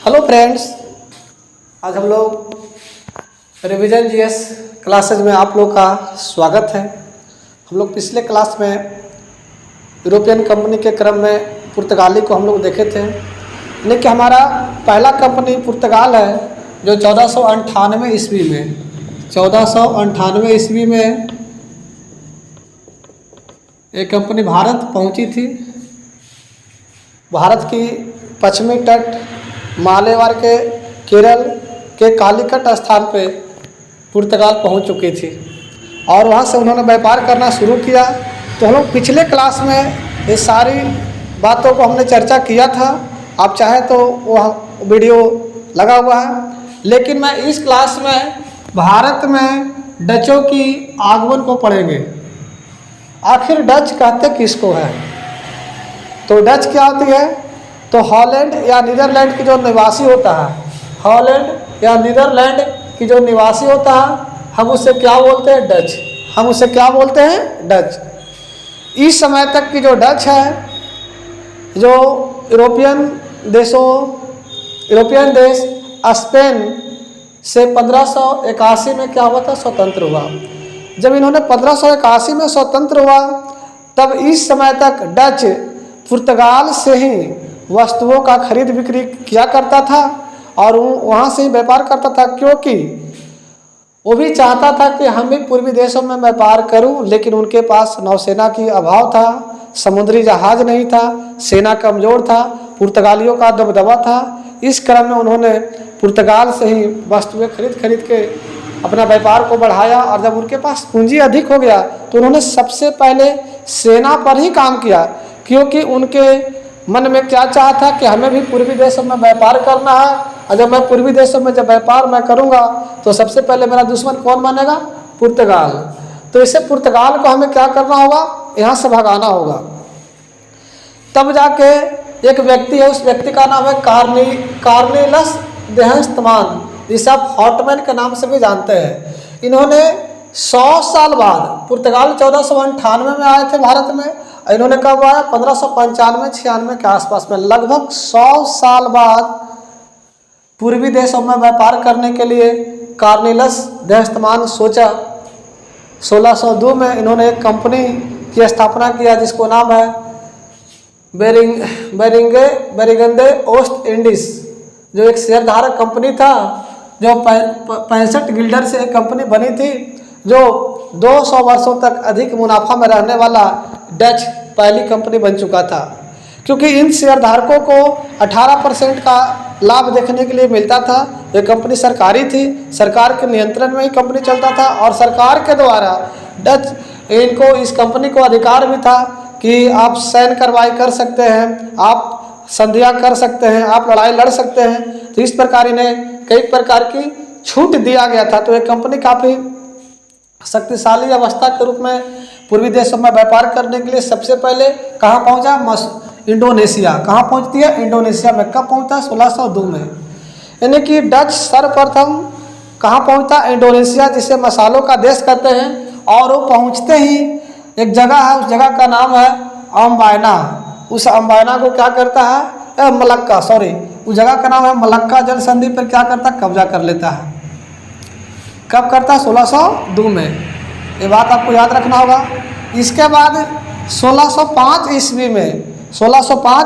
Hello friends, आज हम लोग रिवीजन जीएस क्लासेज में आप लोग का स्वागत है। हम लोग पिछले क्लास में यूरोपियन कंपनी के क्रम में पुर्तगाली को हम लोग देखे थे। यानी कि हमारा पहला कंपनी पुर्तगाल है जो 1498 ईस्वी में एक कंपनी भारत पहुंची थी। भारत की पश्चिमी तट मालेवार के केरल के कालीकट स्थान पे पुर्तगाल पहुंच चुकी थी और वहां से उन्होंने व्यापार करना शुरू किया। तो हम लोग पिछले क्लास में ये सारी बातों को हमने चर्चा किया था। आप चाहे तो वह वीडियो लगा हुआ है, लेकिन मैं इस क्लास में भारत में डचों की आगमन को पढ़ेंगे। आखिर डच कहते किसको है? तो डच क्या होती है? तो हॉलैंड या नीदरलैंड की जो निवासी होता है, हॉलैंड या नीदरलैंड की जो निवासी होता है, हम उसे क्या बोलते हैं? डच। हम उसे क्या बोलते हैं? डच। इस समय तक की जो डच है, जो यूरोपियन देश स्पेन से 1581 में क्या हुआ था? स्वतंत्र हुआ। जब इन्होंने 1581 में स्वतंत्र हुआ, तब इस समय तक डच पुर्तगाल से ही वस्तुओं का खरीद बिक्री किया करता था और वहाँ से ही व्यापार करता था, क्योंकि वो भी चाहता था कि हम भी पूर्वी देशों में व्यापार करूं, लेकिन उनके पास नौसेना की अभाव था, समुद्री जहाज नहीं था, सेना कमज़ोर था, पुर्तगालियों का दबदबा था। इस क्रम में उन्होंने पुर्तगाल से ही वस्तुएं खरीद के अपना व्यापार को बढ़ाया और जब उनके पास पूंजी अधिक हो गया तो उन्होंने सबसे पहले सेना पर ही काम किया, क्योंकि उनके मन में क्या चाहा था कि हमें भी पूर्वी देशों में व्यापार करना है और जब मैं पूर्वी देशों में जब व्यापार मैं करूंगा तो सबसे पहले मेरा दुश्मन कौन बनेगा? पुर्तगाल। तो इसे पुर्तगाल को हमें क्या करना होगा? यहाँ से भगाना होगा। तब जाके एक व्यक्ति है, उस व्यक्ति का नाम है कार्नेलस देहस्तमान, जिसे आप हॉटमैन के नाम से भी जानते हैं। इन्होंने 100 साल बाद, पुर्तगाल 1498 में आए थे भारत में, इन्होंने कब आया? 1595-96 के आसपास में, लगभग 100 साल बाद पूर्वी देशों में व्यापार करने के लिए कार्नेलस देहस्तमान सोचा। 1602 में इन्होंने एक कंपनी की स्थापना किया जिसको नाम है बेरिंगे ओस्ट इंडीज, जो एक शेयरधारक कंपनी था, जो 65 गिल्डर से एक कंपनी बनी थी, जो 200 वर्षों तक अधिक मुनाफा में रहने वाला डच पहली कंपनी बन चुका था। क्योंकि इन शेयरधारकों को 18% का लाभ देखने के लिए मिलता था। ये कंपनी सरकारी थी, सरकार के नियंत्रण में ही कंपनी चलता था और सरकार के द्वारा इनको इस कंपनी को अधिकार भी था कि आप सैन्य कार्रवाई कर सकते हैं, आप संधियां कर सकते हैं, आप लड़ाई लड़ सकते हैं। तो इस प्रकार इन्हें कई प्रकार की छूट दिया गया था। तो ये कंपनी काफ़ी शक्तिशाली अवस्था के रूप में पूर्वी देशों में व्यापार करने के लिए सबसे पहले कहाँ पहुँचा? इंडोनेशिया। कहाँ पहुँचती है? इंडोनेशिया में। कब पहुँचा? 1602 में। यानी कि डच सर्वप्रथम कहाँ पहुँचा? इंडोनेशिया, जिसे मसालों का देश कहते हैं। और वो पहुँचते ही एक जगह है, उस जगह का नाम है अम्बायना। उस अम्बायना को क्या करता है? मलक्का, उस जगह का नाम है मलक्का। जल संधि पर क्या करता है? कब्जा कर लेता है। कब करता है? 1602 में। ये बात आपको याद रखना होगा। इसके बाद 1605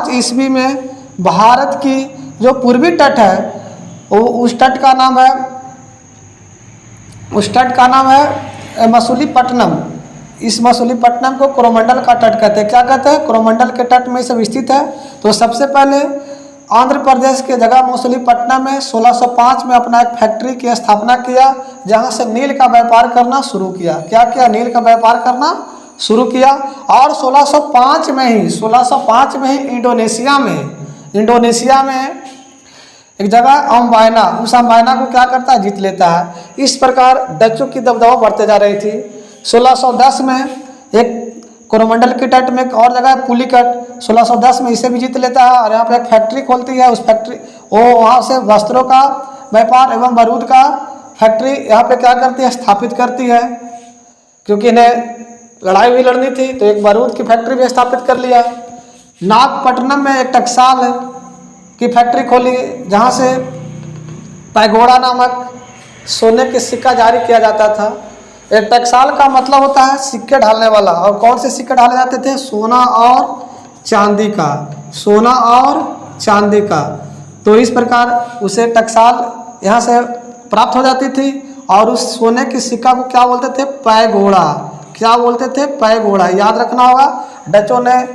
ईस्वी में भारत की जो पूर्वी तट है, उस तट का नाम है मसूलीपट्टनम। इस मसूलीपट्टनम को कोरोमंडल का तट कहते हैं। क्या कहते हैं? कोरोमंडल के तट में सब स्थित है। तो सबसे पहले आंध्र प्रदेश के जगह मसूलीपट्टनम में 1605 में अपना एक फैक्ट्री की स्थापना किया, जहां से नील का व्यापार करना शुरू किया। क्या किया? नील का व्यापार करना शुरू किया। और 1605 में ही इंडोनेशिया में एक जगह अम्बायना, उस अम्बायना को क्या करता है? जीत लेता है। इस प्रकार डचों की दबदबा बढ़ते जा रही थी। 1610 में एक कोरोमंडल के तट में एक और जगह है पुलिकट, 1610 में इसे भी जीत लेता है और यहाँ पे एक फैक्ट्री खोलती है। उस फैक्ट्री वहाँ से वस्त्रों का व्यापार एवं बारूद का फैक्ट्री यहाँ पे क्या करती है? स्थापित करती है, क्योंकि इन्हें लड़ाई भी लड़नी थी, तो एक बारूद की फैक्ट्री भी स्थापित कर लिया। नागपट्टनम में एक टकसाल की फैक्ट्री खोली जहाँ से पैगोड़ा नामक सोने के सिक्का जारी किया जाता था। एक टकसाल का मतलब होता है सिक्के ढालने वाला, और कौन से सिक्के ढाले जाते थे? सोना और चांदी का, सोना और चांदी का। तो इस प्रकार उसे टकसाल यहाँ से प्राप्त हो जाती थी, और उस सोने के सिक्का को क्या बोलते थे? पैगोड़ा। क्या बोलते थे? पैगोड़ा। याद रखना होगा, डचों ने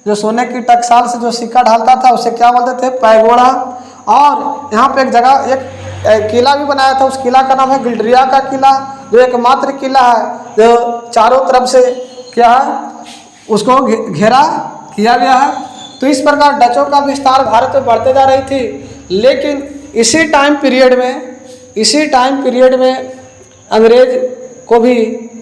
जो सोने की टकसाल से जो सिक्का ढालता था उसे क्या बोलते थे? पैगोड़ा। और यहाँ पे एक जगह एक किला भी बनाया था, उस किला का नाम है गिल्ड्रिया का किला, जो एकमात्र किला है जो चारों तरफ से क्या है उसको घेरा किया गया है। तो इस प्रकार डचों का विस्तार भारत में बढ़ते जा रही थी। लेकिन इसी टाइम पीरियड में अंग्रेज को भी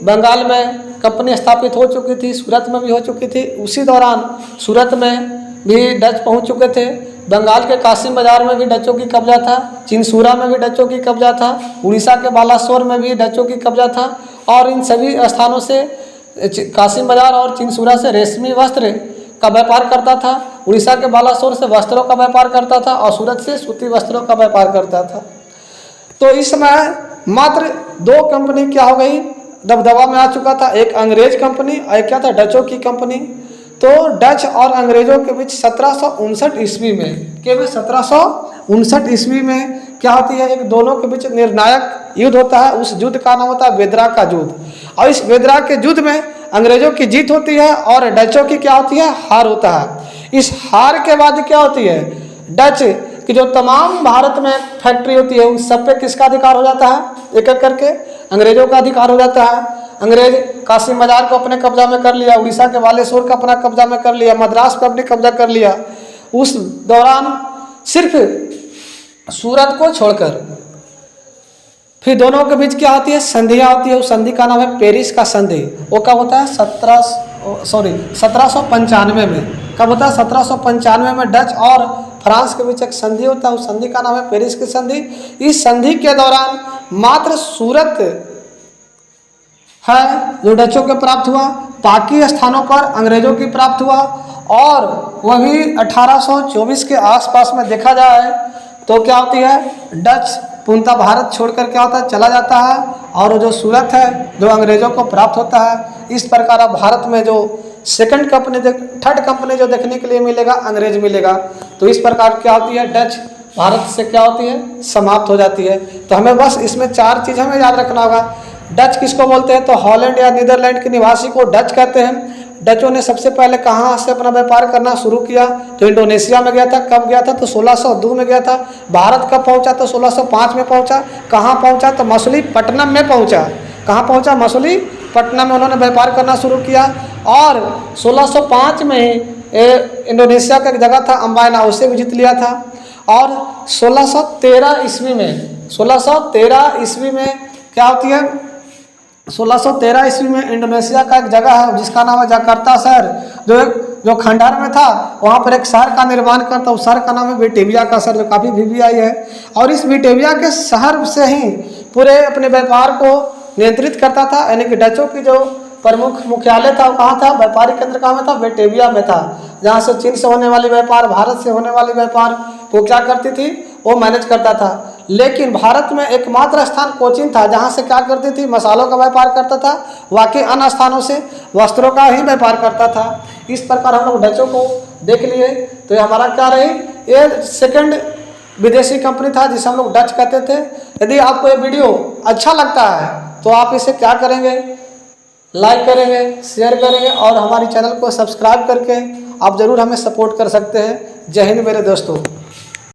बंगाल में कंपनी स्थापित हो चुकी थी, सूरत में भी हो चुकी थी। उसी दौरान सूरत में भी डच पहुंच चुके थे। बंगाल के कासिम बाजार में भी डचों की कब्जा था, चिनसूरा में भी डचों की कब्जा था, उड़ीसा के बालासोर में भी डचों की कब्जा था। और इन सभी स्थानों से कासिम बाजार और चिनसूरा से रेशमी वस्त्र का व्यापार करता था, उड़ीसा के बालासोर से वस्त्रों का व्यापार करता था, और सूरत से सूती वस्त्रों का व्यापार करता था। तो इस समय मात्र दो कंपनी क्या हो गई, दबदबा में आ चुका था। एक अंग्रेज कंपनी और एक क्या था? डचों की कंपनी। तो डच और अंग्रेजों के बीच 1759 ईस्वी में, केवल 1759 ईस्वी में क्या होती है? एक दोनों के बीच निर्णायक युद्ध होता है। उस युद्ध का नाम होता है बेदरा का युद्ध। और इस बेदरा के युद्ध में अंग्रेजों की जीत होती है और डचों की क्या होती है? हार होता है। इस हार के बाद क्या होती है? डच कि जो तमाम भारत में फैक्ट्री होती है उन सब पे किसका अधिकार हो जाता है? एक एक करके अंग्रेजों का अधिकार हो जाता है। अंग्रेज कासिम बाजार को अपने कब्जा में कर लिया, उड़ीसा के बालेश्वर को अपना कब्जा में कर लिया, मद्रास को अपने कब्जा कर लिया। उस दौरान सिर्फ सूरत को छोड़कर फिर दोनों के बीच क्या होती है? संधियाँ होती है। उस संधि का नाम है पेरिस का संधि। वो कब होता है? 1795 में। कब होता है? 1795 में डच और फ्रांस के बीच एक संधि होता है, उस संधि का नाम है पेरिस की संधि। इस संधि के दौरान मात्र सूरत है जो डचों के प्राप्त हुआ, बाकी स्थानों पर अंग्रेजों की प्राप्त हुआ। और वह भी 1824 के आसपास में देखा जाए तो क्या होती है? डच पूर्णतः भारत छोड़कर क्या होता है? चला जाता है, और जो सूरत है जो अंग्रेजों को प्राप्त होता है। इस प्रकार अब भारत में जो थर्ड कंपनी जो देखने के लिए मिलेगा, अंग्रेज मिलेगा। तो इस प्रकार क्या होती है? डच भारत से क्या होती है? समाप्त हो जाती है। तो हमें बस इसमें चार चीज़ हमें याद रखना होगा। डच किसको बोलते हैं? तो हॉलैंड या नीदरलैंड के निवासी को डच कहते हैं। डचों ने सबसे पहले कहाँ से अपना व्यापार करना शुरू किया? तो इंडोनेशिया में गया था। कब गया था? तो 1602 में गया था। भारत कब पहुंचा? तो 1605 में पहुंचा। कहाँ पहुंचा? तो मछलीपट्टनम में पहुंचा। कहाँ पहुंचा? मछलीपट्टनम में उन्होंने व्यापार करना शुरू किया। और 1605 में ही इंडोनेशिया का एक जगह था अम्बायना, उसे भी जीत लिया था। और 1613 ईस्वी में क्या होती है? 1613 ईस्वी में इंडोनेशिया का एक जगह है जिसका नाम है जकार्ता शहर, जो खंडार में था। वहाँ पर एक शहर का निर्माण करता, उस शहर का नाम है बेटेविया का शहर, जो काफ़ी VVI है। और इस बेटेविया के शहर से ही पूरे अपने व्यापार को नियंत्रित करता था। यानी कि डचों की जो प्रमुख मुख्यालय था वो कहाँ था? व्यापारिक केंद्र कहाँ में था? बेटेविया में था, जहाँ से चीन से होने वाली व्यापार, भारत से होने वाली व्यापार वो क्या करती थी? वो मैनेज करता था। लेकिन भारत में एकमात्र स्थान कोचीन था जहाँ से क्या करती थी? मसालों का व्यापार करता था। बाकी अन्य स्थानों से वस्त्रों का ही व्यापार करता था। इस प्रकार हम लोग डचों को देख लिए। तो ये हमारा क्या रही? ये सेकंड विदेशी कंपनी था जिसे हम लोग डच कहते थे। यदि आपको ये वीडियो अच्छा लगता है तो आप इसे क्या करेंगे? लाइक करेंगे, शेयर करेंगे, और हमारी चैनल को सब्सक्राइब करके आप ज़रूर हमें सपोर्ट कर सकते हैं। जय हिंद मेरे दोस्तों।